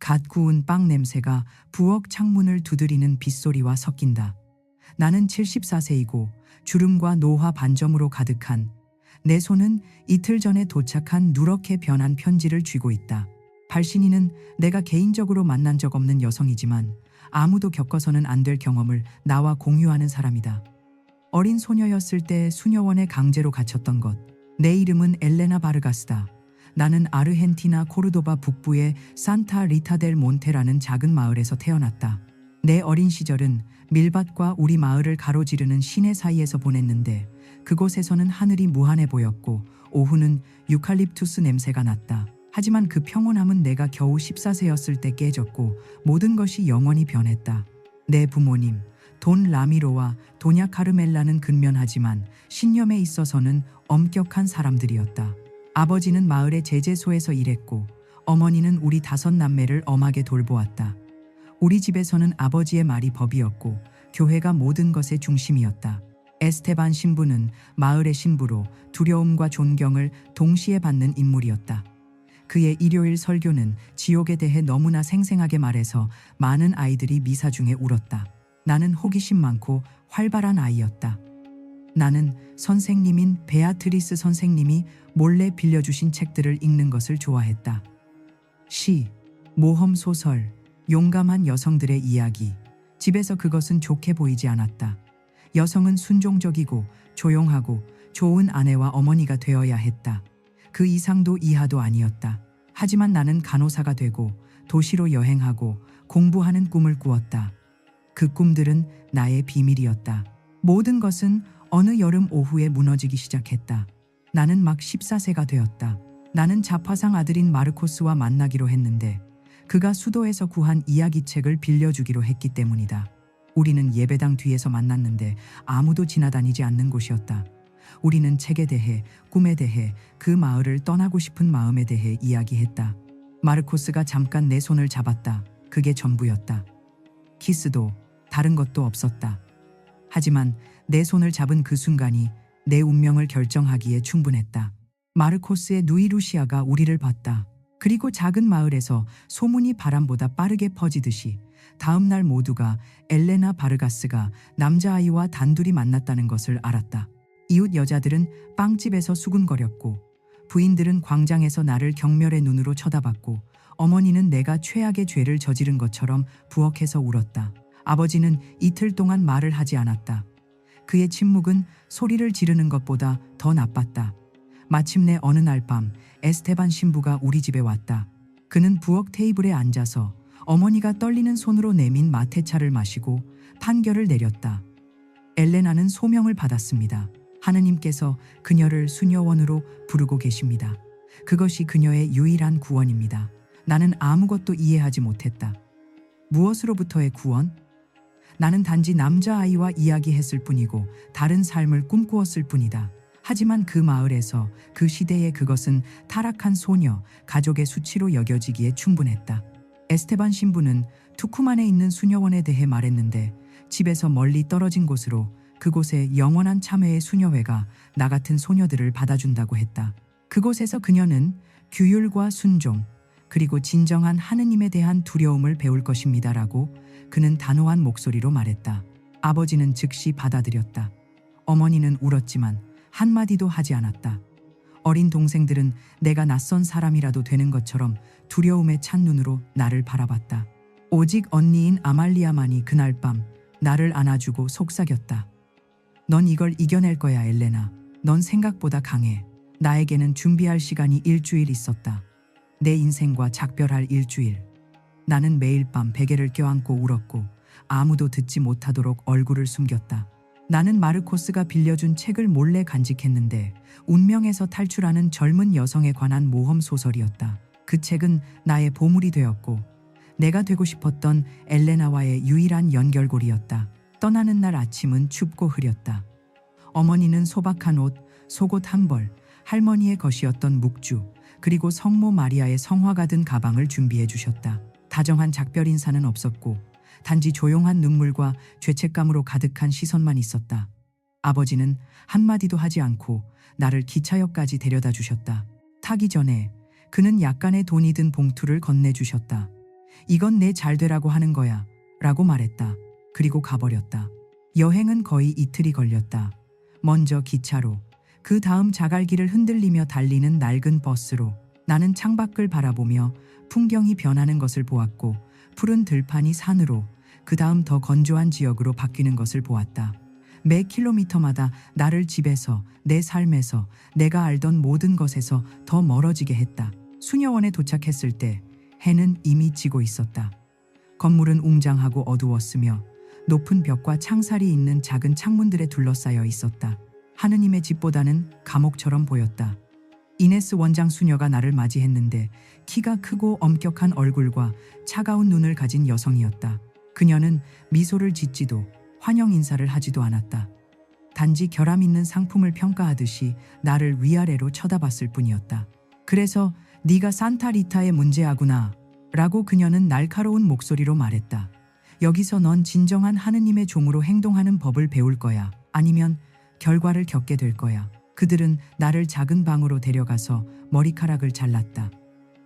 갓 구운 빵 냄새가 부엌 창문을 두드리는 빗소리와 섞인다. 나는 74세이고 주름과 노화 반점으로 가득한 내 손은 이틀 전에 도착한 누렇게 변한 편지를 쥐고 있다. 발신인은 내가 개인적으로 만난 적 없는 여성이지만 아무도 겪어서는 안 될 경험을 나와 공유하는 사람이다. 어린 소녀였을 때 수녀원에 강제로 갇혔던 것. 내 이름은 엘레나 바르가스다. 나는 아르헨티나 코르도바 북부의 산타 리타 델 몬테라는 작은 마을에서 태어났다. 내 어린 시절은 밀밭과 우리 마을을 가로지르는 시내 사이에서 보냈는데 그곳에서는 하늘이 무한해 보였고 오후는 유칼립투스 냄새가 났다. 하지만 그 평온함은 내가 겨우 14세였을 때 깨졌고 모든 것이 영원히 변했다. 내 부모님, 돈 라미로와 도냐 카르멜라는 근면하지만 신념에 있어서는 엄격한 사람들이었다. 아버지는 마을의 제재소에서 일했고 어머니는 우리 5남매를 엄하게 돌보았다. 우리 집에서는 아버지의 말이 법이었고 교회가 모든 것의 중심이었다. 에스테반 신부는 마을의 신부로 두려움과 존경을 동시에 받는 인물이었다. 그의 일요일 설교는 지옥에 대해 너무나 생생하게 말해서 많은 아이들이 미사 중에 울었다. 나는 호기심 많고 활발한 아이였다. 나는 선생님인 베아트리스 선생님이 몰래 빌려주신 책들을 읽는 것을 좋아했다. 시, 모험 소설, 용감한 여성들의 이야기. 집에서 그것은 좋게 보이지 않았다. 여성은 순종적이고 조용하고 좋은 아내와 어머니가 되어야 했다. 그 이상도 이하도 아니었다. 하지만 나는 간호사가 되고 도시로 여행하고 공부하는 꿈을 꾸었다. 그 꿈들은 나의 비밀이었다. 모든 것은 어느 여름 오후에 무너지기 시작했다. 나는 막 14세가 되었다. 나는 자파상 아들인 마르코스와 만나기로 했는데 그가 수도에서 구한 이야기책을 빌려주기로 했기 때문이다. 우리는 예배당 뒤에서 만났는데 아무도 지나다니지 않는 곳이었다. 우리는 책에 대해, 꿈에 대해, 그 마을을 떠나고 싶은 마음에 대해 이야기했다. 마르코스가 잠깐 내 손을 잡았다. 그게 전부였다. 키스도 다른 것도 없었다. 하지만 내 손을 잡은 그 순간이 내 운명을 결정하기에 충분했다. 마르코스의 누이 루시아가 우리를 봤다. 그리고 작은 마을에서 소문이 바람보다 빠르게 퍼지듯이 다음 날 모두가 엘레나 바르가스가 남자아이와 단둘이 만났다는 것을 알았다. 이웃 여자들은 빵집에서 수군거렸고 부인들은 광장에서 나를 경멸의 눈으로 쳐다봤고 어머니는 내가 최악의 죄를 저지른 것처럼 부엌에서 울었다. 아버지는 이틀 동안 말을 하지 않았다. 그의 침묵은 소리를 지르는 것보다 더 나빴다. 마침내 어느 날 밤 에스테반 신부가 우리 집에 왔다. 그는 부엌 테이블에 앉아서 어머니가 떨리는 손으로 내민 마테차를 마시고 판결을 내렸다. 엘레나는 소명을 받았습니다. 하느님께서 그녀를 수녀원으로 부르고 계십니다. 그것이 그녀의 유일한 구원입니다. 나는 아무것도 이해하지 못했다. 무엇으로부터의 구원? 나는 단지 남자아이와 이야기했을 뿐이고 다른 삶을 꿈꾸었을 뿐이다. 하지만 그 마을에서 그 시대에 그것은 타락한 소녀, 가족의 수치로 여겨지기에 충분했다. 에스테반 신부는 투쿠만에 있는 수녀원에 대해 말했는데 집에서 멀리 떨어진 곳으로 그곳에 영원한 참회의 수녀회가 나 같은 소녀들을 받아준다고 했다. 그곳에서 그녀는 규율과 순종, 그리고 진정한 하느님에 대한 두려움을 배울 것입니다라고 그는 단호한 목소리로 말했다. 아버지는 즉시 받아들였다. 어머니는 울었지만 한마디도 하지 않았다. 어린 동생들은 내가 낯선 사람이라도 되는 것처럼 두려움에 찬 눈으로 나를 바라봤다. 오직 언니인 아말리아만이 그날 밤 나를 안아주고 속삭였다. 넌 이걸 이겨낼 거야, 엘레나. 넌 생각보다 강해. 나에게는 준비할 시간이 일주일 있었다. 내 인생과 작별할 일주일. 나는 매일 밤 베개를 껴안고 울었고 아무도 듣지 못하도록 얼굴을 숨겼다. 나는 마르코스가 빌려준 책을 몰래 간직했는데 운명에서 탈출하는 젊은 여성에 관한 모험 소설이었다. 그 책은 나의 보물이 되었고 내가 되고 싶었던 엘레나와의 유일한 연결고리였다. 떠나는 날 아침은 춥고 흐렸다. 어머니는 소박한 옷, 속옷 한 벌, 할머니의 것이었던 묵주, 그리고 성모 마리아의 성화가 든 가방을 준비해 주셨다. 다정한 작별 인사는 없었고 단지 조용한 눈물과 죄책감으로 가득한 시선만 있었다. 아버지는 한마디도 하지 않고 나를 기차역까지 데려다 주셨다. 타기 전에 그는 약간의 돈이 든 봉투를 건네주셨다. 이건 내 잘되라고 하는 거야 라고 말했다. 그리고 가버렸다. 여행은 거의 이틀이 걸렸다. 먼저 기차로, 그 다음 자갈길을 흔들리며 달리는 낡은 버스로 나는 창밖을 바라보며 풍경이 변하는 것을 보았고 푸른 들판이 산으로, 그 다음 더 건조한 지역으로 바뀌는 것을 보았다. 매 킬로미터마다 나를 집에서, 내 삶에서, 내가 알던 모든 것에서 더 멀어지게 했다. 수녀원에 도착했을 때 해는 이미 지고 있었다. 건물은 웅장하고 어두웠으며 높은 벽과 창살이 있는 작은 창문들에 둘러싸여 있었다. 하느님의 집보다는 감옥처럼 보였다. 이네스 원장 수녀가 나를 맞이했는데 키가 크고 엄격한 얼굴과 차가운 눈을 가진 여성이었다. 그녀는 미소를 짓지도 환영 인사를 하지도 않았다. 단지 결함 있는 상품을 평가하듯이 나를 위아래로 쳐다봤을 뿐이었다. 그래서 네가 산타리타의 문제아구나 라고 그녀는 날카로운 목소리로 말했다. 여기서 넌 진정한 하느님의 종으로 행동하는 법을 배울 거야. 아니면 결과를 겪게 될 거야. 그들은 나를 작은 방으로 데려가서 머리카락을 잘랐다.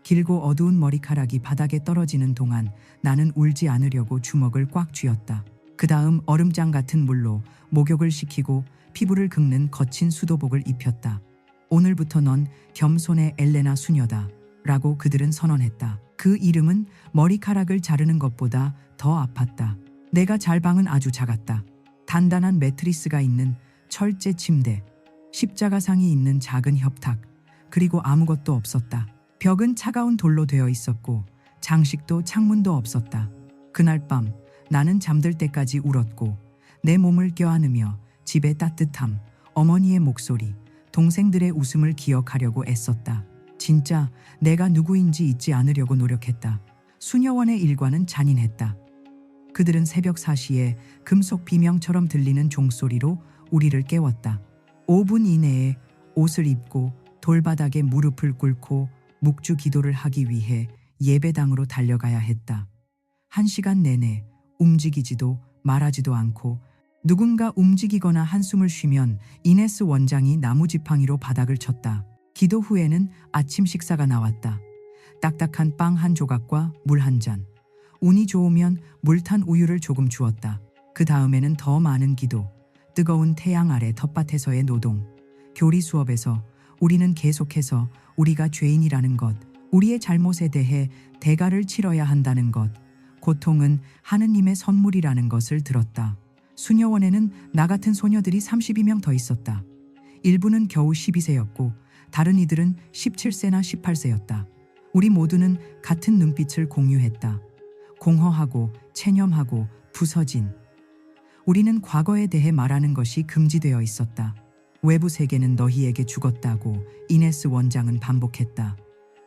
길고 어두운 머리카락이 바닥에 떨어지는 동안 나는 울지 않으려고 주먹을 꽉 쥐었다. 그 다음 얼음장 같은 물로 목욕을 시키고 피부를 긁는 거친 수도복을 입혔다. 오늘부터 넌 겸손의 엘레나 수녀다 라고 그들은 선언했다. 그 이름은 머리카락을 자르는 것보다 더 아팠다. 내가 잘 방은 아주 작았다. 단단한 매트리스가 있는 철제 침대, 십자가상이 있는 작은 협탁, 그리고 아무것도 없었다. 벽은 차가운 돌로 되어 있었고 장식도 창문도 없었다. 그날 밤 나는 잠들 때까지 울었고 내 몸을 껴안으며 집의 따뜻함, 어머니의 목소리, 동생들의 웃음을 기억하려고 애썼다. 진짜 내가 누구인지 잊지 않으려고 노력했다. 수녀원의 일과는 잔인했다. 그들은 새벽 4시에 금속 비명처럼 들리는 종소리로 우리를 깨웠다. 5분 이내에 옷을 입고 돌바닥에 무릎을 꿇고 묵주 기도를 하기 위해 예배당으로 달려가야 했다. 1시간 내내 움직이지도 말하지도 않고 누군가 움직이거나 한숨을 쉬면 이네스 원장이 나무지팡이로 바닥을 쳤다. 기도 후에는 아침 식사가 나왔다. 딱딱한 빵 한 조각과 물 한 잔. 운이 좋으면 물탄 우유를 조금 주었다. 그 다음에는 더 많은 기도, 뜨거운 태양 아래 텃밭에서의 노동, 교리 수업에서 우리는 계속해서 우리가 죄인이라는 것, 우리의 잘못에 대해 대가를 치러야 한다는 것, 고통은 하느님의 선물이라는 것을 들었다. 수녀원에는 나 같은 소녀들이 32명 더 있었다. 일부는 겨우 12세였고 다른 이들은 17세나 18세였다. 우리 모두는 같은 눈빛을 공유했다. 공허하고 체념하고 부서진. 우리는 과거에 대해 말하는 것이 금지되어 있었다. 외부 세계는 너희에게 죽었다고 이네스 원장은 반복했다.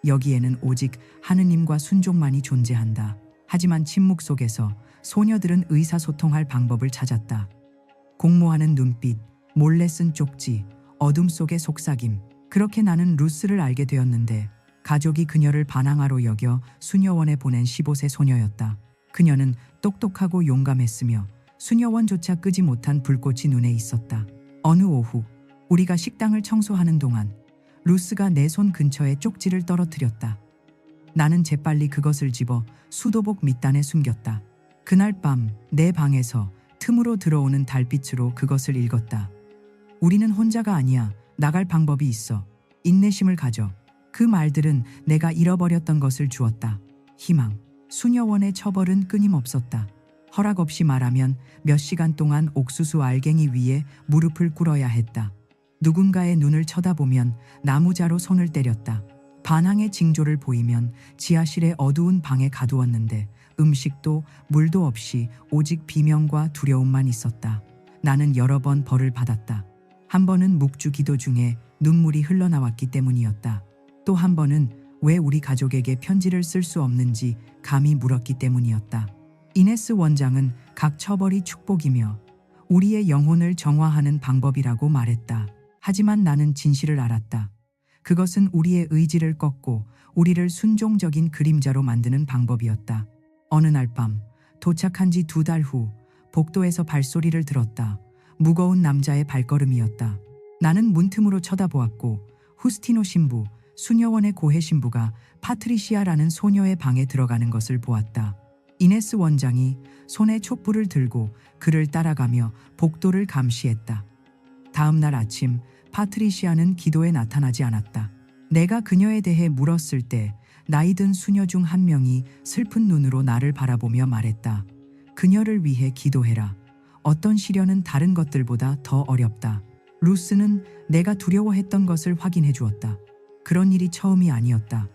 여기에는 오직 하느님과 순종만이 존재한다. 하지만 침묵 속에서 소녀들은 의사소통할 방법을 찾았다. 공모하는 눈빛, 몰래 쓴 쪽지, 어둠 속의 속삭임. 그렇게 나는 루스를 알게 되었는데 가족이 그녀를 반항아로 여겨 수녀원에 보낸 15세 소녀였다. 그녀는 똑똑하고 용감했으며 수녀원조차 끄지 못한 불꽃이 눈에 있었다. 어느 오후 우리가 식당을 청소하는 동안 루스가 내 손 근처에 쪽지를 떨어뜨렸다. 나는 재빨리 그것을 집어 수도복 밑단에 숨겼다. 그날 밤 내 방에서 틈으로 들어오는 달빛으로 그것을 읽었다. 우리는 혼자가 아니야. 나갈 방법이 있어. 인내심을 가져. 그 말들은 내가 잃어버렸던 것을 주었다. 희망. 수녀원의 처벌은 끊임없었다. 허락 없이 말하면 몇 시간 동안 옥수수 알갱이 위에 무릎을 꿇어야 했다. 누군가의 눈을 쳐다보면 나무자로 손을 때렸다. 반항의 징조를 보이면 지하실의 어두운 방에 가두었는데 음식도 물도 없이 오직 비명과 두려움만 있었다. 나는 여러 번 벌을 받았다. 한 번은 묵주 기도 중에 눈물이 흘러나왔기 때문이었다. 또 한 번은 왜 우리 가족에게 편지를 쓸 수 없는지 감히 물었기 때문이었다. 이네스 원장은 각 처벌이 축복이며 우리의 영혼을 정화하는 방법이라고 말했다. 하지만 나는 진실을 알았다. 그것은 우리의 의지를 꺾고 우리를 순종적인 그림자로 만드는 방법이었다. 어느 날 밤 도착한 지 2달 후 복도에서 발소리를 들었다. 무거운 남자의 발걸음이었다. 나는 문틈으로 쳐다보았고 후스티노 신부, 수녀원의 고해 신부가 파트리시아라는 소녀의 방에 들어가는 것을 보았다. 이네스 원장이 손에 촛불을 들고 그를 따라가며 복도를 감시했다. 다음 날 아침 파트리시아는 기도에 나타나지 않았다. 내가 그녀에 대해 물었을 때 나이든 수녀 중 한 명이 슬픈 눈으로 나를 바라보며 말했다. 그녀를 위해 기도해라. 어떤 시련은 다른 것들보다 더 어렵다. 루스는 내가 두려워했던 것을 확인해 주었다. 그런 일이 처음이 아니었다.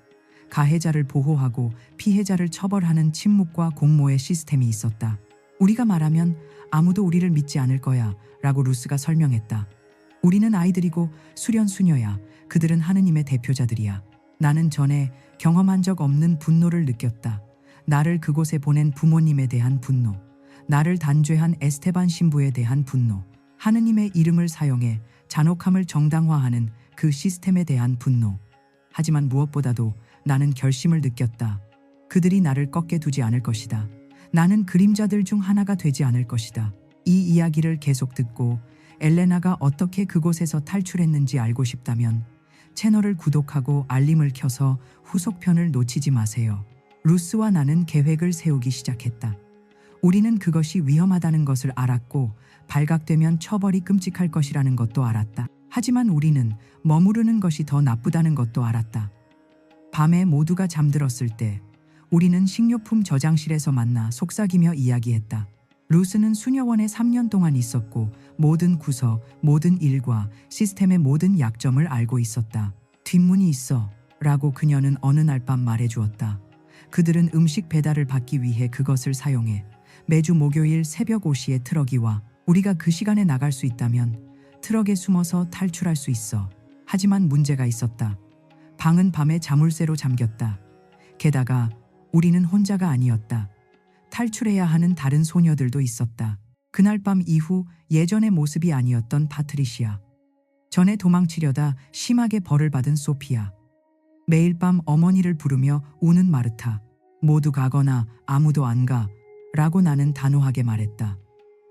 가해자를 보호하고 피해자를 처벌하는 침묵과 공모의 시스템이 있었다. 우리가 말하면 아무도 우리를 믿지 않을 거야 라고 루스가 설명했다. 우리는 아이들이고 수련 수녀야. 그들은 하느님의 대표자들이야. 나는 전에 경험한 적 없는 분노를 느꼈다. 나를 그곳에 보낸 부모님에 대한 분노, 나를 단죄한 에스테반 신부에 대한 분노, 하느님의 이름을 사용해 잔혹함을 정당화하는 그 시스템에 대한 분노. 하지만 무엇보다도 나는 결심을 느꼈다. 그들이 나를 꺾게 두지 않을 것이다. 나는 그림자들 중 하나가 되지 않을 것이다. 이 이야기를 계속 듣고 엘레나가 어떻게 그곳에서 탈출했는지 알고 싶다면 채널을 구독하고 알림을 켜서 후속편을 놓치지 마세요. 루스와 나는 계획을 세우기 시작했다. 우리는 그것이 위험하다는 것을 알았고 발각되면 처벌이 끔찍할 것이라는 것도 알았다. 하지만 우리는 머무르는 것이 더 나쁘다는 것도 알았다. 밤에 모두가 잠들었을 때 우리는 식료품 저장실에서 만나 속삭이며 이야기했다. 루스는 수녀원에 3년 동안 있었고 모든 구석, 모든 일과 시스템의 모든 약점을 알고 있었다. 뒷문이 있어 라고 그녀는 어느 날 밤 말해주었다. 그들은 음식 배달을 받기 위해 그것을 사용해 매주 목요일 새벽 5시에 트럭이 와. 우리가 그 시간에 나갈 수 있다면 트럭에 숨어서 탈출할 수 있어. 하지만 문제가 있었다. 방은 밤에 자물쇠로 잠겼다. 게다가 우리는 혼자가 아니었다. 탈출해야 하는 다른 소녀들도 있었다. 그날 밤 이후 예전의 모습이 아니었던 파트리시아. 전에 도망치려다 심하게 벌을 받은 소피아. 매일 밤 어머니를 부르며 우는 마르타. 모두 가거나 아무도 안 가. 라고 나는 단호하게 말했다.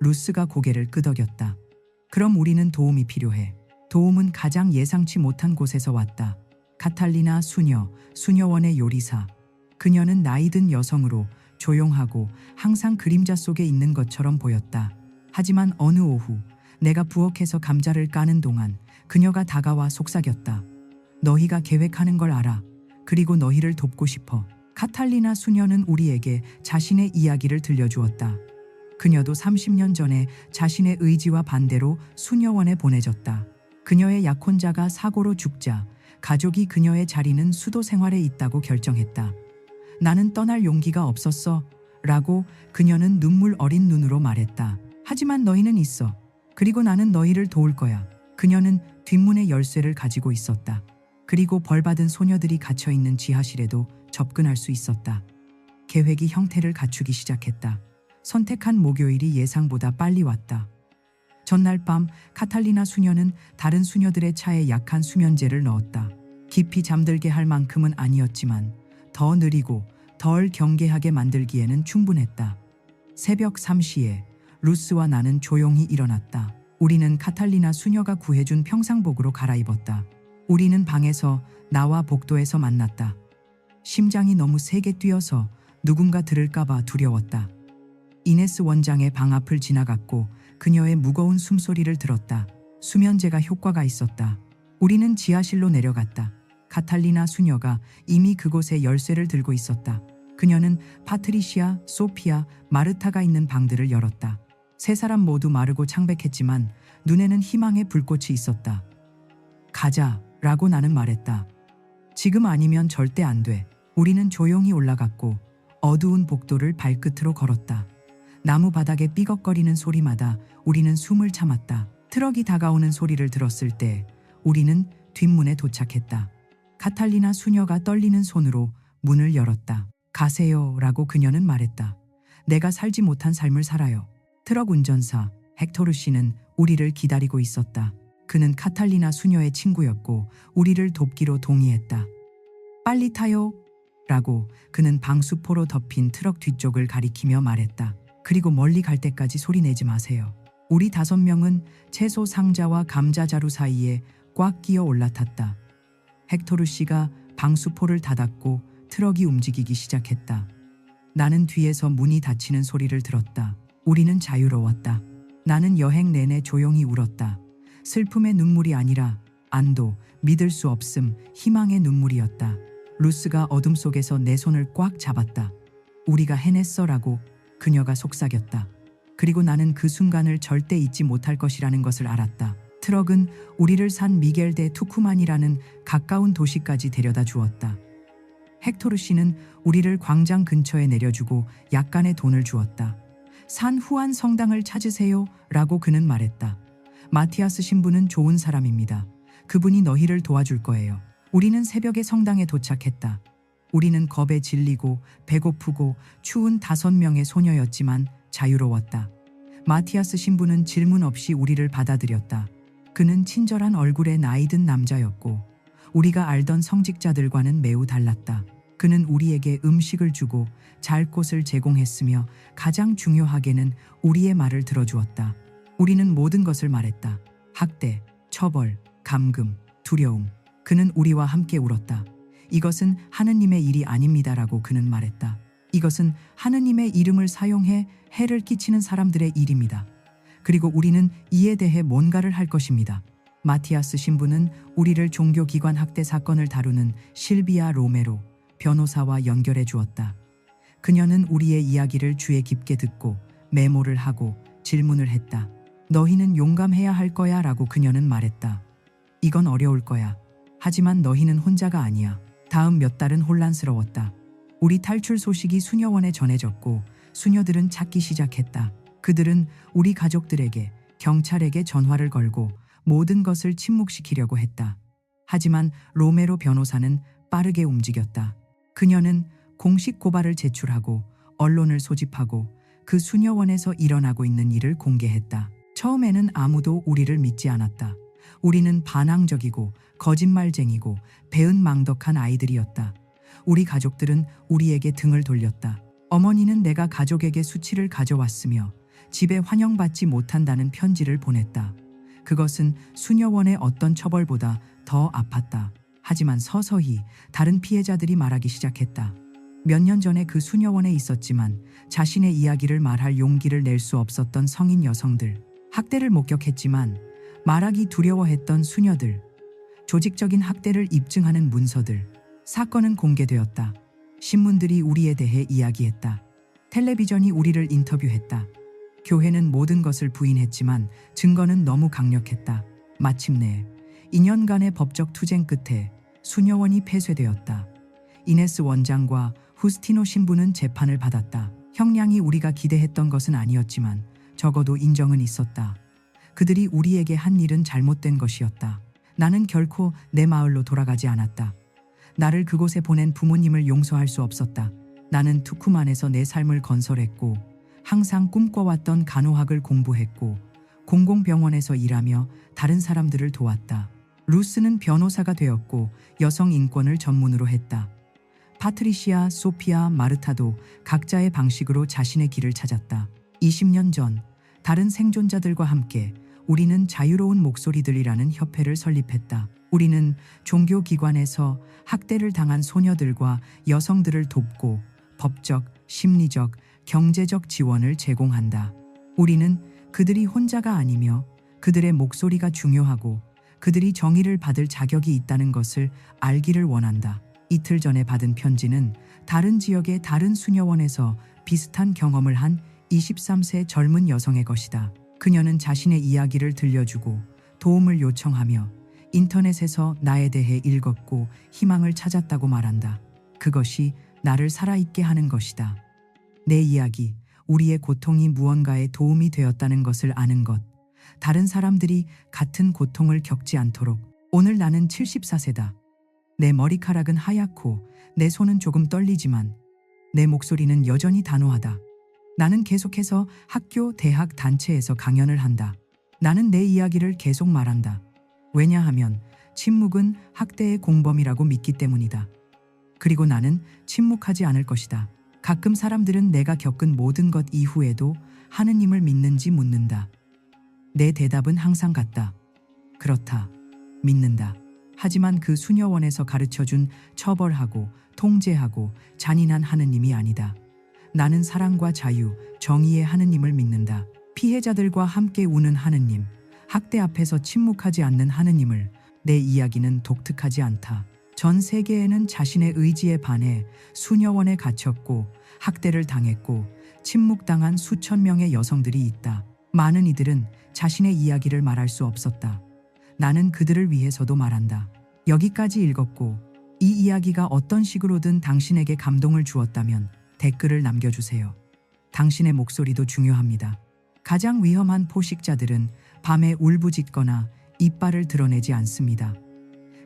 루스가 고개를 끄덕였다. 그럼 우리는 도움이 필요해. 도움은 가장 예상치 못한 곳에서 왔다. 카탈리나 수녀, 수녀원의 요리사. 그녀는 나이든 여성으로 조용하고 항상 그림자 속에 있는 것처럼 보였다. 하지만 어느 오후 내가 부엌에서 감자를 까는 동안 그녀가 다가와 속삭였다. 너희가 계획하는 걸 알아. 그리고 너희를 돕고 싶어. 카탈리나 수녀는 우리에게 자신의 이야기를 들려주었다. 그녀도 30년 전에 자신의 의지와 반대로 수녀원에 보내졌다. 그녀의 약혼자가 사고로 죽자 가족이 그녀의 자리는 수도 생활에 있다고 결정했다. 나는 떠날 용기가 없었어 라고 그녀는 눈물 어린 눈으로 말했다. 하지만 너희는 있어. 그리고 나는 너희를 도울 거야. 그녀는 뒷문의 열쇠를 가지고 있었다. 그리고 벌받은 소녀들이 갇혀있는 지하실에도 접근할 수 있었다. 계획이 형태를 갖추기 시작했다. 선택한 목요일이 예상보다 빨리 왔다. 전날 밤 카탈리나 수녀는 다른 수녀들의 차에 약한 수면제를 넣었다. 깊이 잠들게 할 만큼은 아니었지만 더 느리고 덜 경계하게 만들기에는 충분했다. 새벽 3시에 루스와 나는 조용히 일어났다. 우리는 카탈리나 수녀가 구해준 평상복으로 갈아입었다. 우리는 방에서 나와 복도에서 만났다. 심장이 너무 세게 뛰어서 누군가 들을까봐 두려웠다. 이네스 원장의 방 앞을 지나갔고 그녀의 무거운 숨소리를 들었다. 수면제가 효과가 있었다. 우리는 지하실로 내려갔다. 카탈리나 수녀가 이미 그곳에 열쇠를 들고 있었다. 그녀는 파트리시아, 소피아, 마르타가 있는 방들을 열었다. 세 사람 모두 마르고 창백했지만 눈에는 희망의 불꽃이 있었다. 가자 라고 나는 말했다. 지금 아니면 절대 안 돼. 우리는 조용히 올라갔고 어두운 복도를 발끝으로 걸었다. 나무 바닥에 삐걱거리는 소리마다 우리는 숨을 참았다. 트럭이 다가오는 소리를 들었을 때 우리는 뒷문에 도착했다. 카탈리나 수녀가 떨리는 손으로 문을 열었다. 가세요 라고 그녀는 말했다. 내가 살지 못한 삶을 살아요. 트럭 운전사 헥토르 씨는 우리를 기다리고 있었다. 그는 카탈리나 수녀의 친구였고 우리를 돕기로 동의했다. 빨리 타요 라고 그는 방수포로 덮인 트럭 뒤쪽을 가리키며 말했다. 그리고 멀리 갈 때까지 소리 내지 마세요. 우리 5명은 채소 상자와 감자 자루 사이에 꽉 끼어 올라탔다. 헥토르 씨가 방수포를 닫았고 트럭이 움직이기 시작했다. 나는 뒤에서 문이 닫히는 소리를 들었다. 우리는 자유로웠다. 나는 여행 내내 조용히 울었다. 슬픔의 눈물이 아니라 안도, 믿을 수 없음, 희망의 눈물이었다. 루스가 어둠 속에서 내 손을 꽉 잡았다. 우리가 해냈어라고 그녀가 속삭였다. 그리고 나는 그 순간을 절대 잊지 못할 것이라는 것을 알았다. 트럭은 우리를 산 미겔 데 투쿠만이라는 가까운 도시까지 데려다 주었다. 헥토르 씨는 우리를 광장 근처에 내려주고 약간의 돈을 주었다. 산 후안 성당을 찾으세요 라고 그는 말했다. 마티아스 신부는 좋은 사람입니다. 그분이 너희를 도와줄 거예요. 우리는 새벽에 성당에 도착했다. 우리는 겁에 질리고 배고프고 추운 5명의 소녀였지만 자유로웠다. 마티아스 신부는 질문 없이 우리를 받아들였다. 그는 친절한 얼굴의 나이든 남자였고 우리가 알던 성직자들과는 매우 달랐다. 그는 우리에게 음식을 주고 잘 곳을 제공했으며 가장 중요하게는 우리의 말을 들어주었다. 우리는 모든 것을 말했다. 학대, 처벌, 감금, 두려움. 그는 우리와 함께 울었다. 이것은 하느님의 일이 아닙니다라고 그는 말했다. 이것은 하느님의 이름을 사용해 해를 끼치는 사람들의 일입니다. 그리고 우리는 이에 대해 뭔가를 할 것입니다. 마티아스 신부는 우리를 종교기관 학대 사건을 다루는 실비아 로메로 변호사와 연결해 주었다. 그녀는 우리의 이야기를 귀에 깊게 듣고 메모를 하고 질문을 했다. 너희는 용감해야 할 거야 라고 그녀는 말했다. 이건 어려울 거야. 하지만 너희는 혼자가 아니야. 다음 몇 달은 혼란스러웠다. 우리 탈출 소식이 수녀원에 전해졌고 수녀들은 찾기 시작했다. 그들은 우리 가족들에게, 경찰에게 전화를 걸고 모든 것을 침묵시키려고 했다. 하지만 로메로 변호사는 빠르게 움직였다. 그녀는 공식 고발을 제출하고 언론을 소집하고 그 수녀원에서 일어나고 있는 일을 공개했다. 처음에는 아무도 우리를 믿지 않았다. 우리는 반항적이고 거짓말쟁이고 배은망덕한 아이들이었다. 우리 가족들은 우리에게 등을 돌렸다. 어머니는 내가 가족에게 수치를 가져왔으며 집에 환영받지 못한다는 편지를 보냈다. 그것은 수녀원의 어떤 처벌보다 더 아팠다. 하지만 서서히 다른 피해자들이 말하기 시작했다. 몇 년 전에 그 수녀원에 있었지만 자신의 이야기를 말할 용기를 낼 수 없었던 성인 여성들, 학대를 목격했지만 말하기 두려워했던 수녀들, 조직적인 학대를 입증하는 문서들. 사건은 공개되었다. 신문들이 우리에 대해 이야기했다. 텔레비전이 우리를 인터뷰했다. 교회는 모든 것을 부인했지만 증거는 너무 강력했다. 마침내 2년간의 법적 투쟁 끝에 수녀원이 폐쇄되었다. 이네스 원장과 후스티노 신부는 재판을 받았다. 형량이 우리가 기대했던 것은 아니었지만 적어도 인정은 있었다. 그들이 우리에게 한 일은 잘못된 것이었다. 나는 결코 내 마을로 돌아가지 않았다. 나를 그곳에 보낸 부모님을 용서할 수 없었다. 나는 투쿠만에서 내 삶을 건설했고 항상 꿈꿔왔던 간호학을 공부했고 공공병원에서 일하며 다른 사람들을 도왔다. 루스는 변호사가 되었고 여성 인권을 전문으로 했다. 파트리시아, 소피아, 마르타도 각자의 방식으로 자신의 길을 찾았다. 20년 전 다른 생존자들과 함께 우리는 자유로운 목소리들이라는 협회를 설립했다. 우리는 종교기관에서 학대를 당한 소녀들과 여성들을 돕고 법적, 심리적, 경제적 지원을 제공한다. 우리는 그들이 혼자가 아니며 그들의 목소리가 중요하고 그들이 정의를 받을 자격이 있다는 것을 알기를 원한다. 이틀 전에 받은 편지는 다른 지역의 다른 수녀원에서 비슷한 경험을 한 23세 젊은 여성의 것이다. 그녀는 자신의 이야기를 들려주고 도움을 요청하며 인터넷에서 나에 대해 읽었고 희망을 찾았다고 말한다. 그것이 나를 살아있게 하는 것이다. 내 이야기, 우리의 고통이 무언가에 도움이 되었다는 것을 아는 것, 다른 사람들이 같은 고통을 겪지 않도록. 오늘 나는 74세다. 내 머리카락은 하얗고 내 손은 조금 떨리지만 내 목소리는 여전히 단호하다. 나는 계속해서 학교, 대학, 단체에서 강연을 한다. 나는 내 이야기를 계속 말한다. 왜냐하면 침묵은 학대의 공범이라고 믿기 때문이다. 그리고 나는 침묵하지 않을 것이다. 가끔 사람들은 내가 겪은 모든 것 이후에도 하느님을 믿는지 묻는다. 내 대답은 항상 같다. 그렇다. 믿는다. 하지만 그 수녀원에서 가르쳐준 처벌하고 통제하고 잔인한 하느님이 아니다. 나는 사랑과 자유, 정의의 하느님을 믿는다. 피해자들과 함께 우는 하느님, 학대 앞에서 침묵하지 않는 하느님을. 내 이야기는 독특하지 않다. 전 세계에는 자신의 의지에 반해 수녀원에 갇혔고 학대를 당했고 침묵당한 수천 명의 여성들이 있다. 많은 이들은 자신의 이야기를 말할 수 없었다. 나는 그들을 위해서도 말한다. 여기까지 읽었고 이 이야기가 어떤 식으로든 당신에게 감동을 주었다면 댓글을 남겨주세요. 당신의 목소리도 중요합니다. 가장 위험한 포식자들은 밤에 울부짖거나 이빨을 드러내지 않습니다.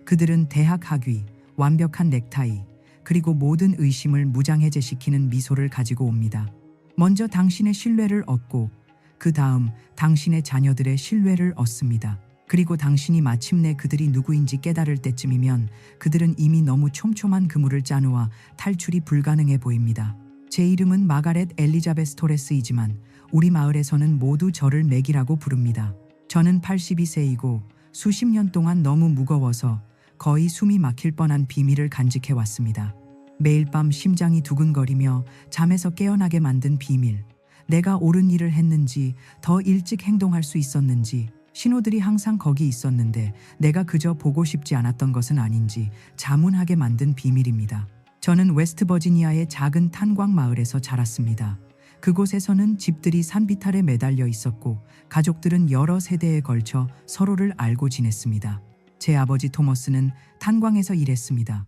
그들은 대학 학위, 완벽한 넥타이, 그리고 모든 의심을 무장해제시키는 미소를 가지고 옵니다. 먼저 당신의 신뢰를 얻고 그 다음 당신의 자녀들의 신뢰를 얻습니다. 그리고 당신이 마침내 그들이 누구인지 깨달을 때쯤이면 그들은 이미 너무 촘촘한 그물을 짜놓아 탈출이 불가능해 보입니다. 제 이름은 마가렛 엘리자베스 토레스이지만 우리 마을에서는 모두 저를 맥이라고 부릅니다. 저는 82세이고 수십 년 동안 너무 무거워서 거의 숨이 막힐 뻔한 비밀을 간직해 왔습니다. 매일 밤 심장이 두근거리며 잠에서 깨어나게 만든 비밀. 내가 옳은 일을 했는지, 더 일찍 행동할 수 있었는지, 신호들이 항상 거기 있었는데 내가 그저 보고 싶지 않았던 것은 아닌지 자문하게 만든 비밀입니다. 저는 웨스트버지니아의 작은 탄광 마을에서 자랐습니다. 그곳에서는 집들이 산비탈에 매달려 있었고 가족들은 여러 세대에 걸쳐 서로를 알고 지냈습니다. 제 아버지 토머스는 탄광에서 일했습니다.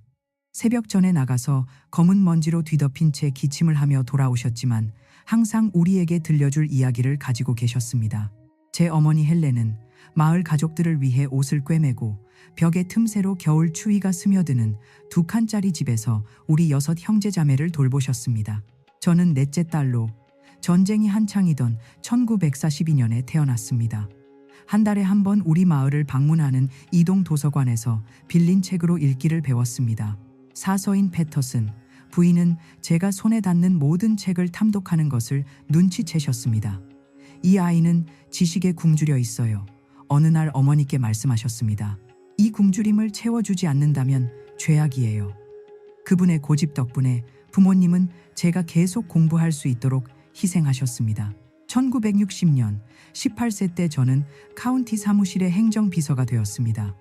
새벽 전에 나가서 검은 먼지로 뒤덮인 채 기침을 하며 돌아오셨지만 항상 우리에게 들려줄 이야기를 가지고 계셨습니다. 제 어머니 헬렌은 마을 가족들을 위해 옷을 꿰매고 벽의 틈새로 겨울 추위가 스며드는 2칸짜리 집에서 우리 6 형제자매를 돌보셨습니다. 저는 넷째 딸로 전쟁이 한창이던 1942년에 태어났습니다. 한 달에 한 번 우리 마을을 방문하는 이동 도서관에서 빌린 책으로 읽기를 배웠습니다. 사서인 패터슨, 부인은 제가 손에 닿는 모든 책을 탐독하는 것을 눈치채셨습니다. 이 아이는 지식에 굶주려 있어요. 어느 날 어머니께 말씀하셨습니다. 이 굶주림을 채워주지 않는다면 죄악이에요. 그분의 고집 덕분에 부모님은 제가 계속 공부할 수 있도록 희생하셨습니다. 1960년 18세 때 저는 카운티 사무실의 행정비서가 되었습니다.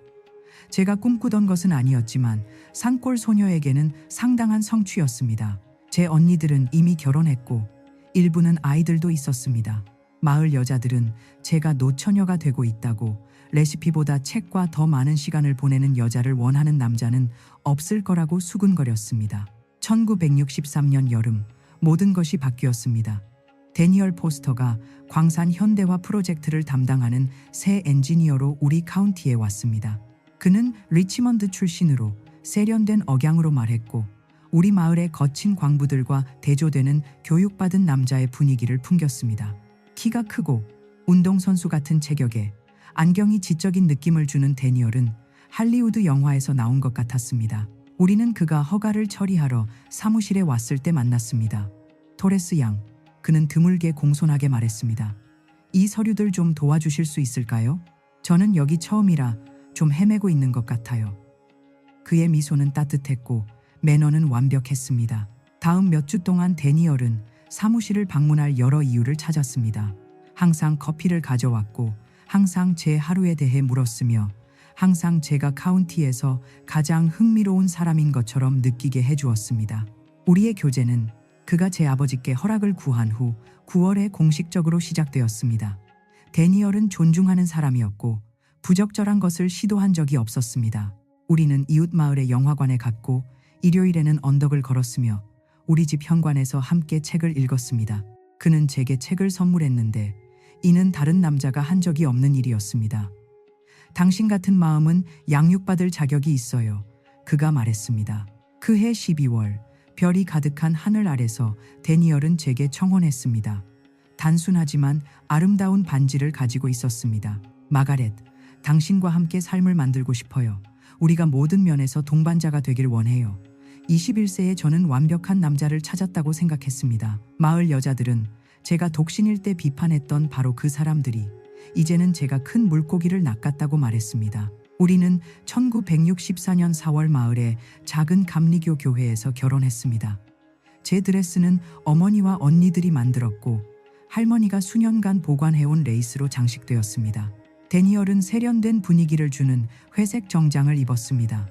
제가 꿈꾸던 것은 아니었지만 산골 소녀에게는 상당한 성취였습니다. 제 언니들은 이미 결혼했고 일부는 아이들도 있었습니다. 마을 여자들은 제가 노처녀가 되고 있다고, 레시피보다 책과 더 많은 시간을 보내는 여자를 원하는 남자는 없을 거라고 수군거렸습니다. 1963년 여름 모든 것이 바뀌었습니다. 데니얼 포스터가 광산 현대화 프로젝트를 담당하는 새 엔지니어로 우리 카운티에 왔습니다. 그는 리치먼드 출신으로 세련된 억양으로 말했고 우리 마을의 거친 광부들과 대조되는 교육받은 남자의 분위기를 풍겼습니다. 키가 크고 운동선수 같은 체격에 안경이 지적인 느낌을 주는 데니얼은 할리우드 영화에서 나온 것 같았습니다. 우리는 그가 허가를 처리하러 사무실에 왔을 때 만났습니다. 토레스 양, 그는 드물게 공손하게 말했습니다. 이 서류들 좀 도와주실 수 있을까요? 저는 여기 처음이라 좀 헤매고 있는 것 같아요. 그의 미소는 따뜻했고 매너는 완벽했습니다. 다음 몇 주 동안 데니얼은 사무실을 방문할 여러 이유를 찾았습니다. 항상 커피를 가져왔고 항상 제 하루에 대해 물었으며 항상 제가 카운티에서 가장 흥미로운 사람인 것처럼 느끼게 해주었습니다. 우리의 교제는 그가 제 아버지께 허락을 구한 후 9월에 공식적으로 시작되었습니다. 데니얼은 존중하는 사람이었고 부적절한 것을 시도한 적이 없었습니다. 우리는 이웃 마을의 영화관에 갔고 일요일에는 언덕을 걸었으며 우리 집 현관에서 함께 책을 읽었습니다. 그는 제게 책을 선물했는데 이는 다른 남자가 한 적이 없는 일이었습니다. 당신 같은 마음은 양육받을 자격이 있어요. 그가 말했습니다. 그해 12월 별이 가득한 하늘 아래서 데니얼은 제게 청혼했습니다. 단순하지만 아름다운 반지를 가지고 있었습니다. 마가렛, 당신과 함께 삶을 만들고 싶어요. 우리가 모든 면에서 동반자가 되길 원해요. 21세에 저는 완벽한 남자를 찾았다고 생각했습니다. 마을 여자들은 제가 독신일 때 비판했던 바로 그 사람들이 이제는 제가 큰 물고기를 낚았다고 말했습니다. 우리는 1964년 4월 마을의 작은 감리교 교회에서 결혼했습니다. 제 드레스는 어머니와 언니들이 만들었고 할머니가 수년간 보관해온 레이스로 장식되었습니다. 데니얼은 세련된 분위기를 주는 회색 정장을 입었습니다.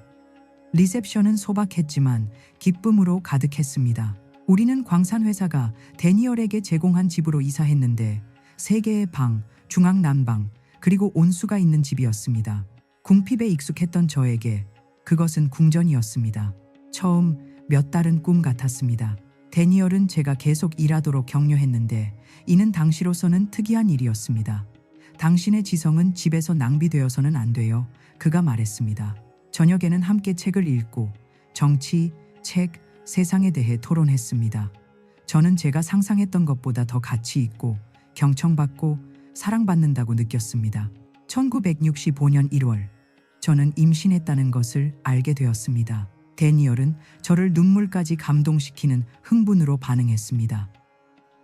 리셉션은 소박했지만 기쁨으로 가득했습니다. 우리는 광산회사가 데니얼에게 제공한 집으로 이사했는데 3개의 방, 중앙 난방, 그리고 온수가 있는 집이었습니다. 궁핍에 익숙했던 저에게 그것은 궁전이었습니다. 처음 몇 달은 꿈 같았습니다. 데니얼은 제가 계속 일하도록 격려했는데 이는 당시로서는 특이한 일이었습니다. 당신의 지성은 집에서 낭비되어서는 안 돼요. 그가 말했습니다. 저녁에는 함께 책을 읽고 정치, 책, 세상에 대해 토론했습니다. 저는 제가 상상했던 것보다 더 가치 있고 경청받고 사랑받는다고 느꼈습니다. 1965년 1월, 저는 임신했다는 것을 알게 되었습니다. 데니얼은 저를 눈물까지 감동시키는 흥분으로 반응했습니다.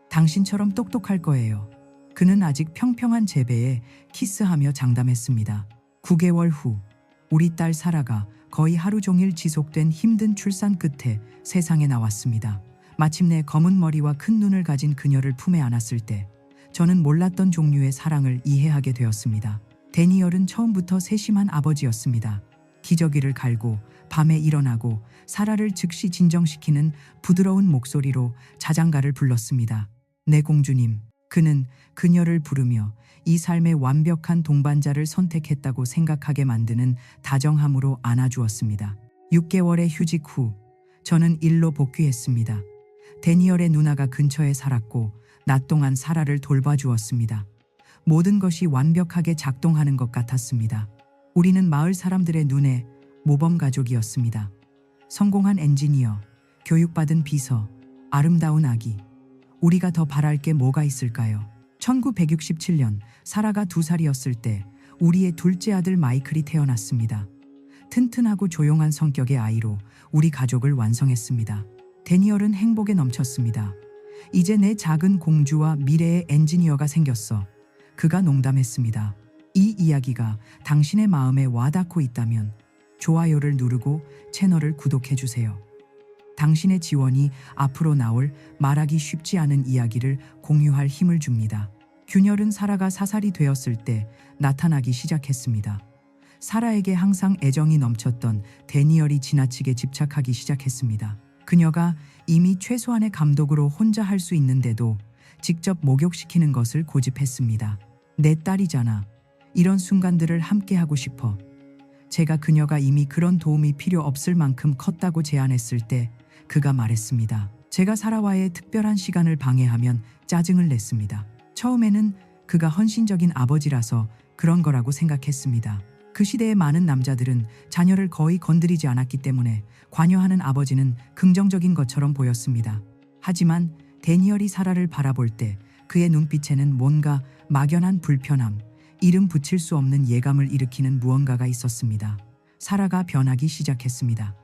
당신처럼 똑똑할 거예요. 그는 아직 평평한 제배에 키스하며 장담했습니다. 9개월 후, 우리 딸 사라가 거의 하루 종일 지속된 힘든 출산 끝에 세상에 나왔습니다. 마침내 검은 머리와 큰 눈을 가진 그녀를 품에 안았을 때 저는 몰랐던 종류의 사랑을 이해하게 되었습니다. 데니얼은 처음부터 세심한 아버지였습니다. 기저귀를 갈고 밤에 일어나고 사라를 즉시 진정시키는 부드러운 목소리로 자장가를 불렀습니다. 내 공주님. 그는 그녀를 부르며 이 삶의 완벽한 동반자를 선택했다고 생각하게 만드는 다정함으로 안아주었습니다. 6개월의 휴직 후 저는 일로 복귀했습니다. 데니얼의 누나가 근처에 살았고 낮 동안 사라를 돌봐주었습니다. 모든 것이 완벽하게 작동하는 것 같았습니다. 우리는 마을 사람들의 눈에 모범 가족이었습니다. 성공한 엔지니어, 교육받은 비서, 아름다운 아기. 우리가 더 바랄 게 뭐가 있을까요? 1967년 사라가 2살이었을 때 우리의 둘째 아들 마이클이 태어났습니다. 튼튼하고 조용한 성격의 아이로 우리 가족을 완성했습니다. 데니얼은 행복에 넘쳤습니다. 이제 내 작은 공주와 미래의 엔지니어가 생겼어. 그가 농담했습니다. 이 이야기가 당신의 마음에 와닿고 있다면 좋아요를 누르고 채널을 구독해주세요. 당신의 지원이 앞으로 나올 말하기 쉽지 않은 이야기를 공유할 힘을 줍니다. 균열은 사라가 4살이 되었을 때 나타나기 시작했습니다. 사라에게 항상 애정이 넘쳤던 데니얼이 지나치게 집착하기 시작했습니다. 그녀가 이미 최소한의 감독으로 혼자 할 수 있는데도 직접 목욕시키는 것을 고집했습니다. 내 딸이잖아. 이런 순간들을 함께 하고 싶어. 제가 그녀가 이미 그런 도움이 필요 없을 만큼 컸다고 제안했을 때 그가 말했습니다. 제가 사라와의 특별한 시간을 방해하면 짜증을 냈습니다. 처음에는 그가 헌신적인 아버지라서 그런 거라고 생각했습니다. 그 시대의 많은 남자들은 자녀를 거의 건드리지 않았기 때문에 관여하는 아버지는 긍정적인 것처럼 보였습니다. 하지만 데니얼이 사라를 바라볼 때 그의 눈빛에는 뭔가 막연한 불편함, 이름 붙일 수 없는 예감을 일으키는 무언가가 있었습니다. 사라가 변하기 시작했습니다.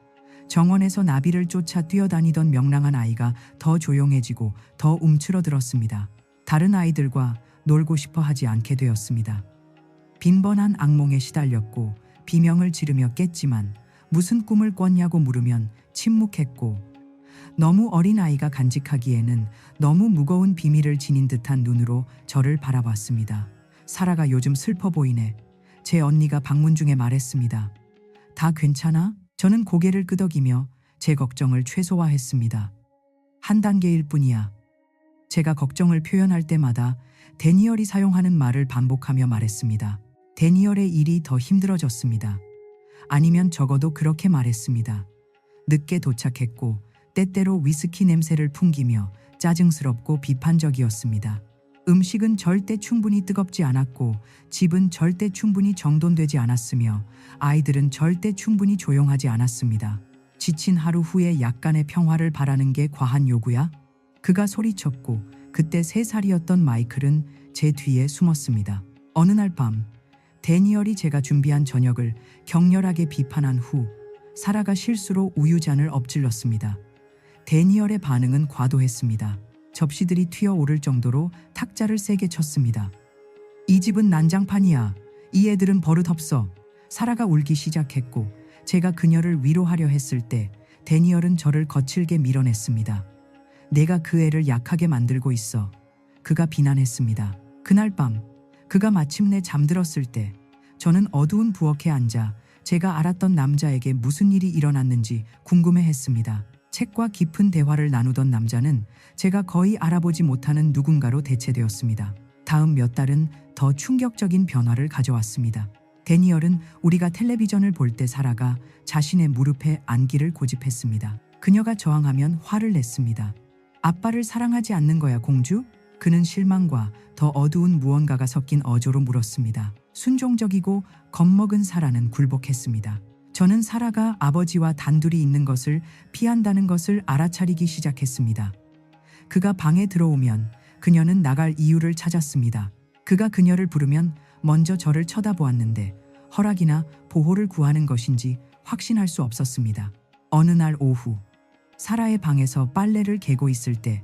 정원에서 나비를 쫓아 뛰어다니던 명랑한 아이가 더 조용해지고 더 움츠러들었습니다. 다른 아이들과 놀고 싶어 하지 않게 되었습니다. 빈번한 악몽에 시달렸고 비명을 지르며 깼지만 무슨 꿈을 꿨냐고 물으면 침묵했고 너무 어린 아이가 간직하기에는 너무 무거운 비밀을 지닌 듯한 눈으로 저를 바라봤습니다. 사라가 요즘 슬퍼 보이네. 제 언니가 방문 중에 말했습니다. 다 괜찮아? 저는 고개를 끄덕이며 제 걱정을 최소화했습니다. 한 단계일 뿐이야. 제가 걱정을 표현할 때마다 데니얼이 사용하는 말을 반복하며 말했습니다. 데니얼의 일이 더 힘들어졌습니다. 아니면 적어도 그렇게 말했습니다. 늦게 도착했고 때때로 위스키 냄새를 풍기며 짜증스럽고 비판적이었습니다. 음식은 절대 충분히 뜨겁지 않았고 집은 절대 충분히 정돈되지 않았으며 아이들은 절대 충분히 조용하지 않았습니다. 지친 하루 후에 약간의 평화를 바라는 게 과한 요구야? 그가 소리쳤고 그때 3살이었던 마이클은 제 뒤에 숨었습니다. 어느 날 밤 데니얼이 제가 준비한 저녁을 격렬하게 비판한 후 사라가 실수로 우유잔을 엎질렀습니다. 데니얼의 반응은 과도했습니다. 접시들이 튀어오를 정도로 탁자를 세게 쳤습니다. 이 집은 난장판이야. 이 애들은 버릇 없어. 사라가 울기 시작했고 제가 그녀를 위로하려 했을 때 데니얼은 저를 거칠게 밀어냈습니다. 내가 그 애를 약하게 만들고 있어. 그가 비난했습니다. 그날 밤 그가 마침내 잠들었을 때 저는 어두운 부엌에 앉아 제가 알았던 남자에게 무슨 일이 일어났는지 궁금해했습니다. 책과 깊은 대화를 나누던 남자는 제가 거의 알아보지 못하는 누군가로 대체되었습니다. 다음 몇 달은 더 충격적인 변화를 가져왔습니다. 데니얼은 우리가 텔레비전을 볼 때 사라가 자신의 무릎에 안기를 고집했습니다. 그녀가 저항하면 화를 냈습니다. 아빠를 사랑하지 않는 거야, 공주? 그는 실망과 더 어두운 무언가가 섞인 어조로 물었습니다. 순종적이고 겁먹은 사라는 굴복했습니다. 저는 사라가 아버지와 단둘이 있는 것을 피한다는 것을 알아차리기 시작했습니다. 그가 방에 들어오면 그녀는 나갈 이유를 찾았습니다. 그가 그녀를 부르면 먼저 저를 쳐다보았는데 허락이나 보호를 구하는 것인지 확신할 수 없었습니다. 어느 날 오후 사라의 방에서 빨래를 개고 있을 때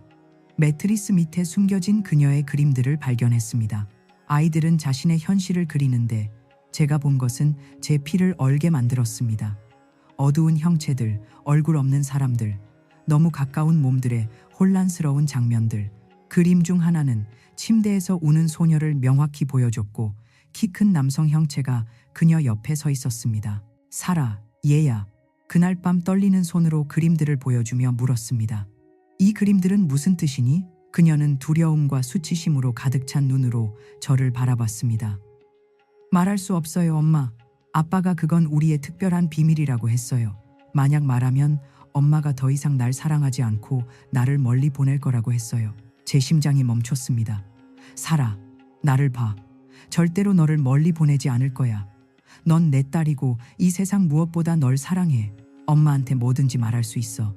매트리스 밑에 숨겨진 그녀의 그림들을 발견했습니다. 아이들은 자신의 현실을 그리는데 제가 본 것은 제 피를 얼게 만들었습니다. 어두운 형체들, 얼굴 없는 사람들, 너무 가까운 몸들의 혼란스러운 장면들. 그림 중 하나는 침대에서 우는 소녀를 명확히 보여줬고 키 큰 남성 형체가 그녀 옆에 서 있었습니다. 사라, 얘야. 그날 밤 떨리는 손으로 그림들을 보여주며 물었습니다. 이 그림들은 무슨 뜻이니? 그녀는 두려움과 수치심으로 가득 찬 눈으로 저를 바라봤습니다. 말할 수 없어요, 엄마. 아빠가 그건 우리의 특별한 비밀이라고 했어요. 만약 말하면 엄마가 더 이상 날 사랑하지 않고 나를 멀리 보낼 거라고 했어요. 제 심장이 멈췄습니다. 사라, 나를 봐. 절대로 너를 멀리 보내지 않을 거야. 넌 내 딸이고 이 세상 무엇보다 널 사랑해. 엄마한테 뭐든지 말할 수 있어.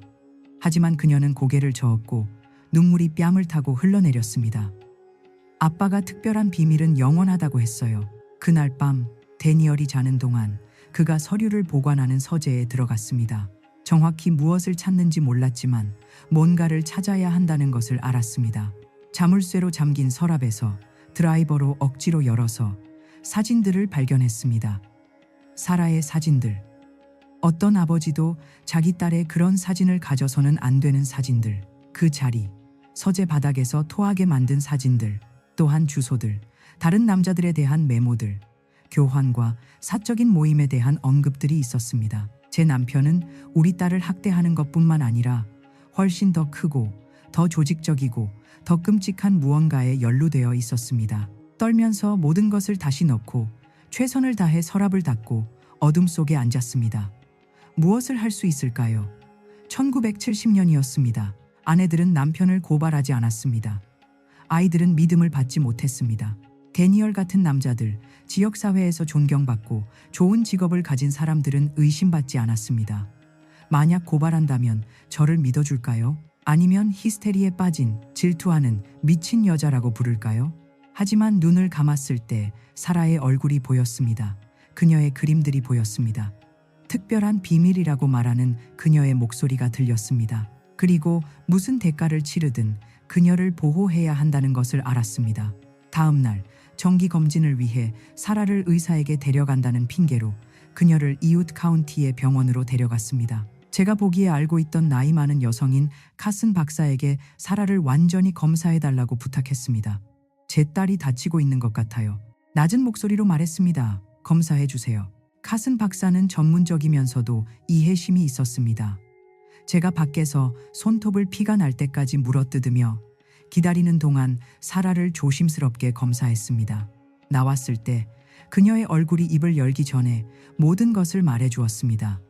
하지만 그녀는 고개를 저었고 눈물이 뺨을 타고 흘러내렸습니다. 아빠가 특별한 비밀은 영원하다고 했어요. 그날 밤 데니얼이 자는 동안 그가 서류를 보관하는 서재에 들어갔습니다. 정확히 무엇을 찾는지 몰랐지만 뭔가를 찾아야 한다는 것을 알았습니다. 자물쇠로 잠긴 서랍에서 드라이버로 억지로 열어서 사진들을 발견했습니다. 사라의 사진들. 어떤 아버지도 자기 딸의 그런 사진을 가져서는 안 되는 사진들. 그 자리, 서재 바닥에서 토하게 만든 사진들, 또한 주소들, 다른 남자들에 대한 메모들, 교환과 사적인 모임에 대한 언급들이 있었습니다. 제 남편은 우리 딸을 학대하는 것뿐만 아니라 훨씬 더 크고 더 조직적이고 더 끔찍한 무언가에 연루되어 있었습니다. 떨면서 모든 것을 다시 넣고 최선을 다해 서랍을 닫고 어둠 속에 앉았습니다. 무엇을 할 수 있을까요? 1970년이었습니다. 아내들은 남편을 고발하지 않았습니다. 아이들은 믿음을 받지 못했습니다. 데니얼 같은 남자들, 지역사회에서 존경받고 좋은 직업을 가진 사람들은 의심받지 않았습니다. 만약 고발한다면 저를 믿어줄까요? 아니면 히스테리에 빠진, 질투하는 미친 여자라고 부를까요? 하지만 눈을 감았을 때 사라의 얼굴이 보였습니다. 그녀의 그림들이 보였습니다. 특별한 비밀이라고 말하는 그녀의 목소리가 들렸습니다. 그리고 무슨 대가를 치르든 그녀를 보호해야 한다는 것을 알았습니다. 다음 날 정기 검진을 위해 사라를 의사에게 데려간다는 핑계로 그녀를 이웃 카운티의 병원으로 데려갔습니다. 제가 보기에 알고 있던 나이 많은 여성인 카슨 박사에게 사라를 완전히 검사해달라고 부탁했습니다. 제 딸이 다치고 있는 것 같아요. 낮은 목소리로 말했습니다. 검사해주세요. 카슨 박사는 전문적이면서도 이해심이 있었습니다. 제가 밖에서 손톱을 피가 날 때까지 물어뜯으며 기다리는 동안 사라를 조심스럽게 검사했습니다. 나왔을 때 그녀의 얼굴이 입을 열기 전에 모든 것을 말해주었습니다.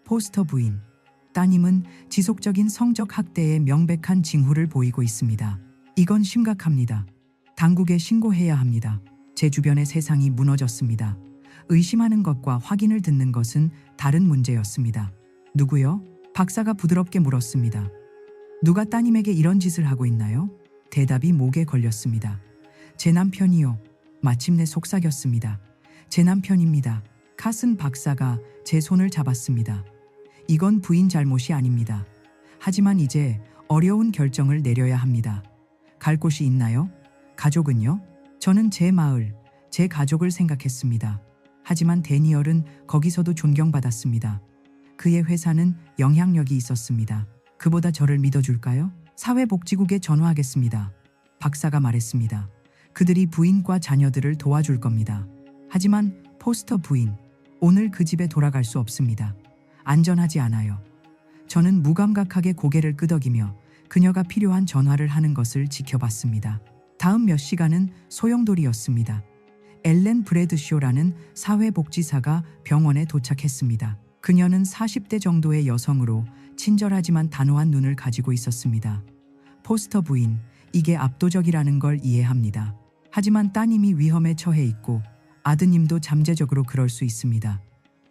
포스터 부인, 따님은 지속적인 성적 학대의 명백한 징후를 보이고 있습니다. 이건 심각합니다. 당국에 신고해야 합니다. 제 주변의 세상이 무너졌습니다. 의심하는 것과 확인을 듣는 것은 다른 문제였습니다. 누구요? 박사가 부드럽게 물었습니다. 누가 따님에게 이런 짓을 하고 있나요? 대답이 목에 걸렸습니다. 제 남편이요. 마침내 속삭였습니다. 제 남편입니다. 카슨 박사가 제 손을 잡았습니다. 이건 부인 잘못이 아닙니다. 하지만 이제 어려운 결정을 내려야 합니다. 갈 곳이 있나요? 가족은요? 저는 제 마을, 제 가족을 생각했습니다. 하지만 데니얼은 거기서도 존경받았습니다. 그의 회사는 영향력이 있었습니다. 그보다 저를 믿어줄까요? 사회복지국에 전화하겠습니다. 박사가 말했습니다. 그들이 부인과 자녀들을 도와줄 겁니다. 하지만 포스터 부인, 오늘 그 집에 돌아갈 수 없습니다. 안전하지 않아요. 저는 무감각하게 고개를 끄덕이며 그녀가 필요한 전화를 하는 것을 지켜봤습니다. 다음 몇 시간은 소용돌이였습니다. 엘렌 브래드쇼라는 사회복지사가 병원에 도착했습니다. 그녀는 40대 정도의 여성으로 친절하지만 단호한 눈을 가지고 있었습니다. 포스터 부인, 이게 압도적이라는 걸 이해합니다. 하지만 따님이 위험에 처해 있고 아드님도 잠재적으로 그럴 수 있습니다.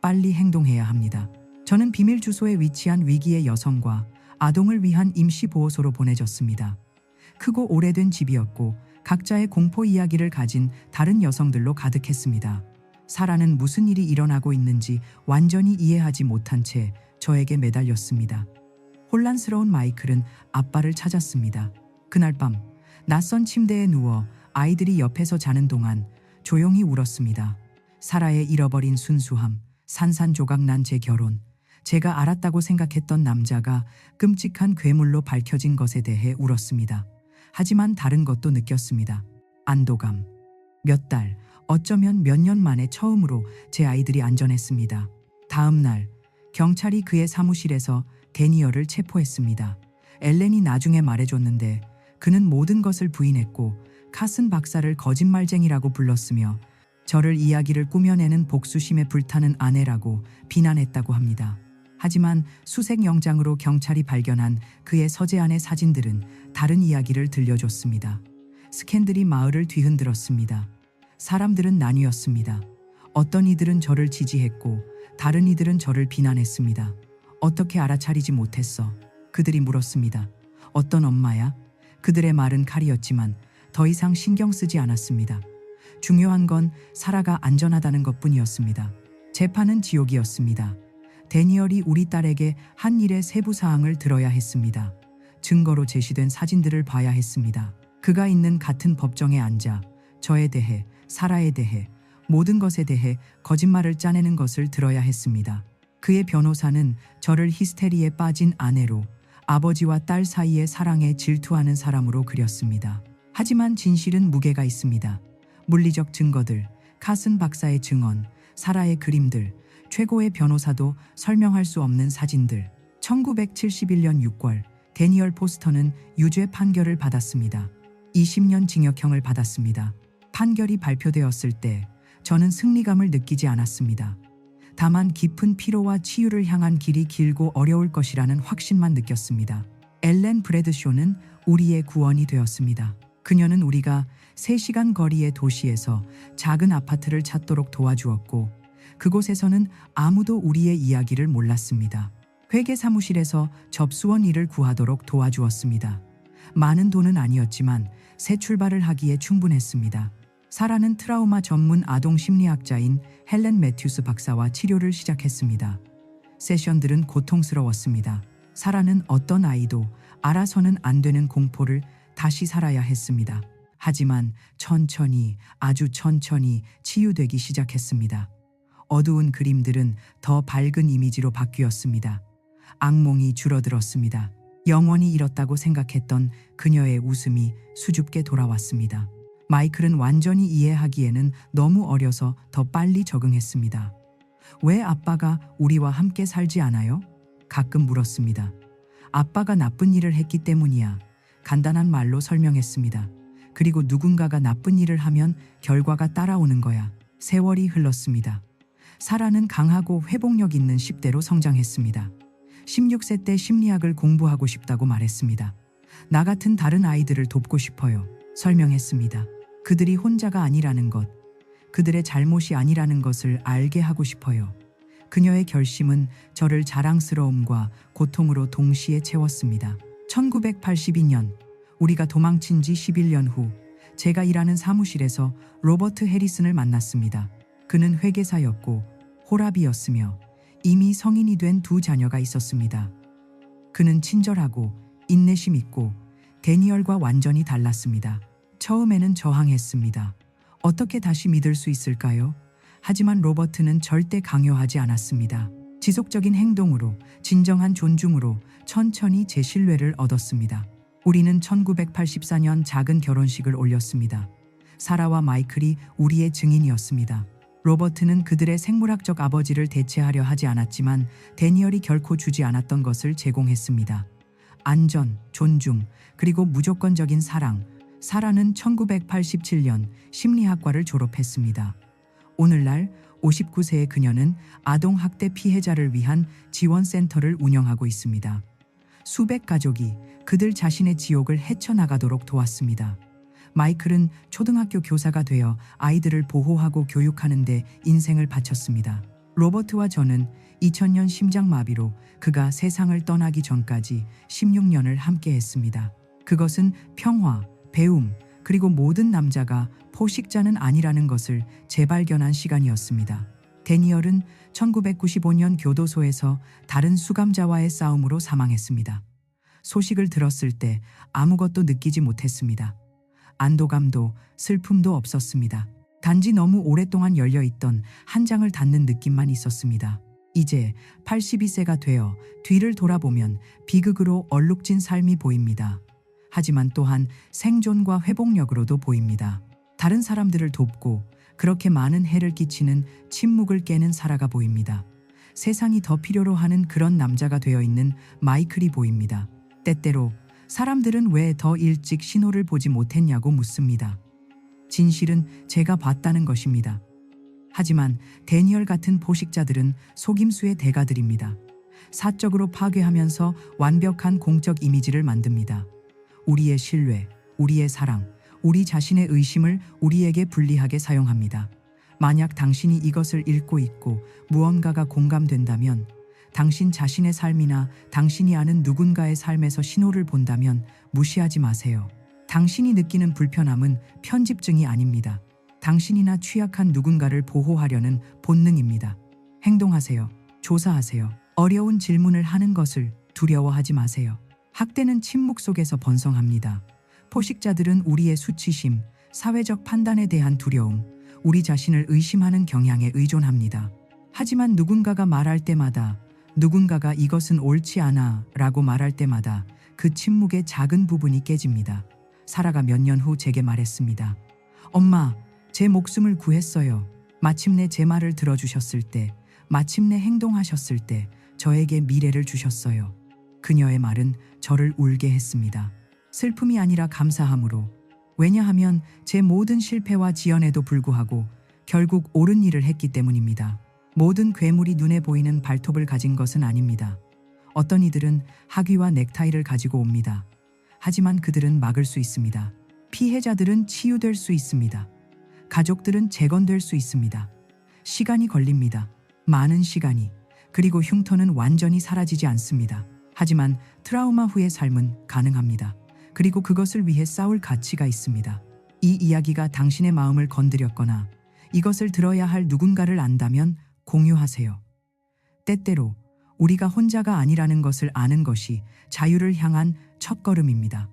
빨리 행동해야 합니다. 저는 비밀 주소에 위치한 위기의 여성과 아동을 위한 임시보호소로 보내졌습니다. 크고 오래된 집이었고 각자의 공포 이야기를 가진 다른 여성들로 가득했습니다. 사라는 무슨 일이 일어나고 있는지 완전히 이해하지 못한 채 저에게 매달렸습니다. 혼란스러운 마이클은 아빠를 찾았습니다. 그날 밤 낯선 침대에 누워 아이들이 옆에서 자는 동안 조용히 울었습니다. 사라의 잃어버린 순수함, 산산조각난 제 결혼, 제가 알았다고 생각했던 남자가 끔찍한 괴물로 밝혀진 것에 대해 울었습니다. 하지만 다른 것도 느꼈습니다. 안도감. 몇 달, 어쩌면 몇 년 만에 처음으로 제 아이들이 안전했습니다. 다음 날 경찰이 그의 사무실에서 데니얼을 체포했습니다. 엘렌이 나중에 말해줬는데 그는 모든 것을 부인했고 카슨 박사를 거짓말쟁이라고 불렀으며 저를 이야기를 꾸며내는 복수심에 불타는 아내라고 비난했다고 합니다. 하지만 수색 영장으로 경찰이 발견한 그의 서재 안의 사진들은 다른 이야기를 들려줬습니다. 스캔들이 마을을 뒤흔들었습니다. 사람들은 나뉘었습니다. 어떤 이들은 저를 지지했고 다른 이들은 저를 비난했습니다. 어떻게 알아차리지 못했어? 그들이 물었습니다. 어떤 엄마야? 그들의 말은 칼이었지만 더 이상 신경 쓰지 않았습니다. 중요한 건 사라가 안전하다는 것뿐이었습니다. 재판은 지옥이었습니다. 데니얼이 우리 딸에게 한 일의 세부 사항을 들어야 했습니다. 증거로 제시된 사진들을 봐야 했습니다. 그가 있는 같은 법정에 앉아 저에 대해, 사라에 대해, 모든 것에 대해 거짓말을 짜내는 것을 들어야 했습니다. 그의 변호사는 저를 히스테리에 빠진 아내로, 아버지와 딸 사이의 사랑에 질투하는 사람으로 그렸습니다. 하지만 진실은 무게가 있습니다. 물리적 증거들, 카슨 박사의 증언, 사라의 그림들, 최고의 변호사도 설명할 수 없는 사진들. 1971년 6월 데니얼 포스터는 유죄 판결을 받았습니다. 20년 징역형을 받았습니다. 판결이 발표되었을 때 저는 승리감을 느끼지 않았습니다. 다만 깊은 피로와 치유를 향한 길이 길고 어려울 것이라는 확신만 느꼈습니다. 엘렌 브래드쇼는 우리의 구원이 되었습니다. 그녀는 우리가 3시간 거리의 도시에서 작은 아파트를 찾도록 도와주었고 그곳에서는 아무도 우리의 이야기를 몰랐습니다. 회계 사무실에서 접수원 일을 구하도록 도와주었습니다. 많은 돈은 아니었지만 새 출발을 하기에 충분했습니다. 사라는 트라우마 전문 아동 심리학자인 헬렌 매튜스 박사와 치료를 시작했습니다. 세션들은 고통스러웠습니다. 사라는 어떤 아이도 알아서는 안 되는 공포를 다시 살아야 했습니다. 하지만 천천히, 아주 천천히 치유되기 시작했습니다. 어두운 그림들은 더 밝은 이미지로 바뀌었습니다. 악몽이 줄어들었습니다. 영원히 잃었다고 생각했던 그녀의 웃음이 수줍게 돌아왔습니다. 마이클은 완전히 이해하기에는 너무 어려서 더 빨리 적응했습니다. 왜 아빠가 우리와 함께 살지 않아요? 가끔 물었습니다. 아빠가 나쁜 일을 했기 때문이야. 간단한 말로 설명했습니다. 그리고 누군가가 나쁜 일을 하면 결과가 따라오는 거야. 세월이 흘렀습니다. 사라는 강하고 회복력 있는 10대로 성장했습니다. 16세 때 심리학을 공부하고 싶다고 말했습니다. 나 같은 다른 아이들을 돕고 싶어요. 설명했습니다. 그들이 혼자가 아니라는 것, 그들의 잘못이 아니라는 것을 알게 하고 싶어요. 그녀의 결심은 저를 자랑스러움과 고통으로 동시에 채웠습니다. 1982년, 우리가 도망친 지 11년 후, 제가 일하는 사무실에서 로버트 해리슨을 만났습니다. 그는 회계사였고 호랍이었으며 이미 성인이 된 2 자녀가 있었습니다. 그는 친절하고 인내심 있고 데니얼과 완전히 달랐습니다. 처음에는 저항했습니다. 어떻게 다시 믿을 수 있을까요? 하지만 로버트는 절대 강요하지 않았습니다. 지속적인 행동으로, 진정한 존중으로 천천히 제 신뢰를 얻었습니다. 우리는 1984년 작은 결혼식을 올렸습니다. 사라와 마이클이 우리의 증인이었습니다. 로버트는 그들의 생물학적 아버지를 대체하려 하지 않았지만 데니얼이 결코 주지 않았던 것을 제공했습니다. 안전, 존중, 그리고 무조건적인 사랑. 사라는 1987년 심리학과를 졸업했습니다. 오늘날 59세의 그녀는 아동학대 피해자를 위한 지원센터를 운영하고 있습니다. 수백 가족이 그들 자신의 지옥을 헤쳐나가도록 도왔습니다. 마이클은 초등학교 교사가 되어 아이들을 보호하고 교육하는 데 인생을 바쳤습니다. 로버트와 저는 2000년 심장마비로 그가 세상을 떠나기 전까지 16년을 함께했습니다. 그것은 평화, 배움, 그리고 모든 남자가 포식자는 아니라는 것을 재발견한 시간이었습니다. 데니얼은 1995년 교도소에서 다른 수감자와의 싸움으로 사망했습니다. 소식을 들었을 때 아무것도 느끼지 못했습니다. 안도감도 슬픔도 없었습니다. 단지 너무 오랫동안 열려있던 한 장을 닫는 느낌만 있었습니다. 이제 82세가 되어 뒤를 돌아보면 비극으로 얼룩진 삶이 보입니다. 하지만 또한 생존과 회복력으로도 보입니다. 다른 사람들을 돕고 그렇게 많은 해를 끼치는 침묵을 깨는 사라가 보입니다. 세상이 더 필요로 하는 그런 남자가 되어 있는 마이클이 보입니다. 때때로 사람들은 왜 더 일찍 신호를 보지 못했냐고 묻습니다. 진실은 제가 봤다는 것입니다. 하지만 데니얼 같은 포식자들은 속임수의 대가들입니다. 사적으로 파괴하면서 완벽한 공적 이미지를 만듭니다. 우리의 신뢰, 우리의 사랑, 우리 자신의 의심을 우리에게 불리하게 사용합니다. 만약 당신이 이것을 읽고 있고 무언가가 공감된다면, 당신 자신의 삶이나 당신이 아는 누군가의 삶에서 신호를 본다면 무시하지 마세요. 당신이 느끼는 불편함은 편집증이 아닙니다. 당신이나 취약한 누군가를 보호하려는 본능입니다. 행동하세요. 조사하세요. 어려운 질문을 하는 것을 두려워하지 마세요. 학대는 침묵 속에서 번성합니다. 포식자들은 우리의 수치심, 사회적 판단에 대한 두려움, 우리 자신을 의심하는 경향에 의존합니다. 하지만 누군가가 말할 때마다, 누군가가 이것은 옳지 않아 라고 말할 때마다 그 침묵의 작은 부분이 깨집니다. 사라가 몇 년 후 제게 말했습니다. 엄마, 제 목숨을 구했어요. 마침내 제 말을 들어주셨을 때, 마침내 행동하셨을 때 저에게 미래를 주셨어요. 그녀의 말은 저를 울게 했습니다. 슬픔이 아니라 감사함으로. 왜냐하면 제 모든 실패와 지연에도 불구하고 결국 옳은 일을 했기 때문입니다. 모든 괴물이 눈에 보이는 발톱을 가진 것은 아닙니다. 어떤 이들은 학위와 넥타이를 가지고 옵니다. 하지만 그들은 막을 수 있습니다. 피해자들은 치유될 수 있습니다. 가족들은 재건될 수 있습니다. 시간이 걸립니다. 많은 시간이. 그리고 흉터는 완전히 사라지지 않습니다. 하지만 트라우마 후의 삶은 가능합니다. 그리고 그것을 위해 싸울 가치가 있습니다. 이 이야기가 당신의 마음을 건드렸거나 이것을 들어야 할 누군가를 안다면 공유하세요. 때때로 우리가 혼자가 아니라는 것을 아는 것이 자유를 향한 첫걸음입니다.